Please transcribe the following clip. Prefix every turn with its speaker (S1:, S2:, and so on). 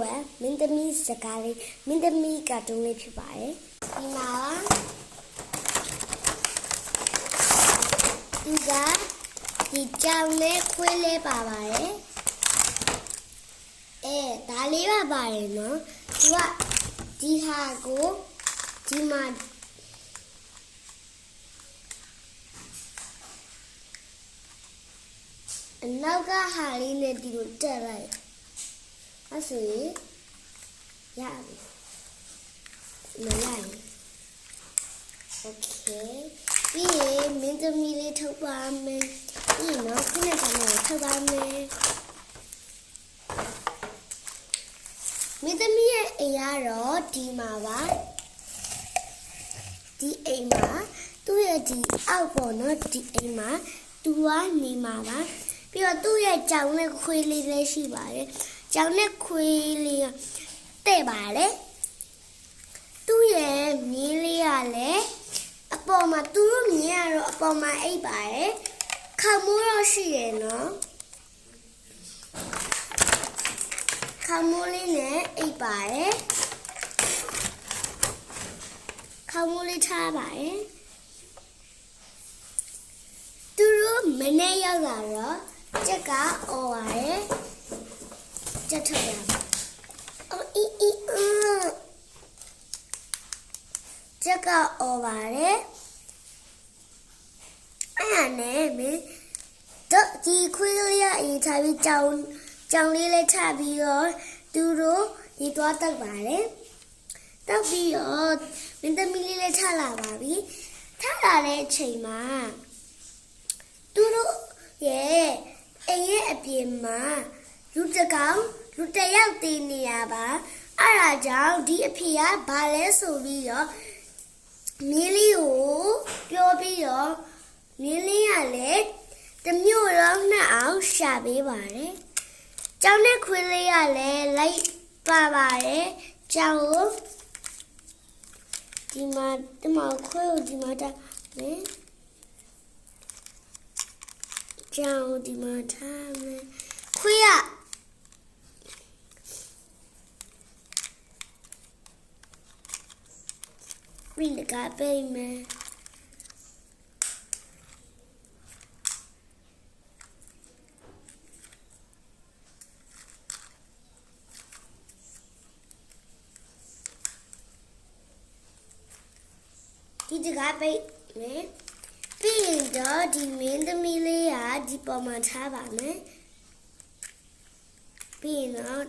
S1: ဝဲမင်းသမီးစကားလေးမင်းသမီးကာတွန်းလေးဖြစ်ပါတယ်ဒီမှာဒီကဒီကြောင်လေးခွေးလေးပါပါတယ်ဒါလေးပါပါတယ်နော်သူကဒီဟာကိုဒီမှာအနောက်ကဟာလေးနဲ့ဒီလိုတက်လိုက်အဲ့ဆိုရင်ရပြီမလိုက်โอเคပြီးရင်မင်းသမီးလေးထုတ်ပါမယ်ပြီးတော့ခုနကထုတ်ပါမယ်မင်းသမီးရဲ့အိမ်ကတော့ဒီမှာပါဒီအိမ်မှာသူ့ရဲ့ဒီအောက်ပေါ်နော်ဒီအိမ်မှာသူကနေမှာပါပြီးတော့သူ့ရဲ့ကြောင်နဲ့ခွေးလေးလည်းရှိပါတယ်ကြောင်နဲ့ခွေးလေးတဲ့ပါတယ်သူ့ရဲ့မြင်းလေးကလည်းအပေါ်မှာသူတို့မြင်းကတော့အပေါ်မှာအိပ်ပါတယ်ခေါင်းမိုးတော့ရှိတယ်နော်ခေါင်းမိုးလေးနဲ့အိပ်ပါတယ်ခေါင်းမိုးလေးထားပါတယ်သူတို့မနေ့ရောက်လာတော့ကြက်ကအော်ပါတယ်ကြက်ထွက်ရပါအော်ကြက်ကအော်ပါတယ်အဲ့ဒါနဲ့မင်းတို့ဒီခွေးလေးရအေးထားပြီးကြောင်လေးလေးထပ်ပြီးတော့သူတို့ဒီသွားတက်ပါတယ်တောက်ပြီးတော့မင်းသမီးလေးလေးထလာပါပြီထလာတဲ့အချိန်မှာသူတို့ရဲ့အိမ်ရဲ့အပြင်မှာလူတယောက်တည်နေရပါအဲ့ဒါကြောင့်ဒီအဖေကဘာလဲဆိုပြီးတော့မြင်းလေးကိုပြောပြီးတော့မြင်းလေးကလည်းတမျိုးတော့နှက်အောင်ရှာပေးပါတယ်ကျောင်းနဲ့ခွေးလေးကလည်းလိုက်ပါပါတယ်ကျောင်းကိုဒီမှာခွေးကိုဒီမှာတာမယ်ကျောင်းဒီမှာထားမယ်ခွေးကပြီးတကပေးမယ်ဒီတကပေးမယ်ပြီးရင်တော့ဒီမင်းသမီးလေးကဒီပေါ်မှာထားပါမယ်ပြီးရင်တော့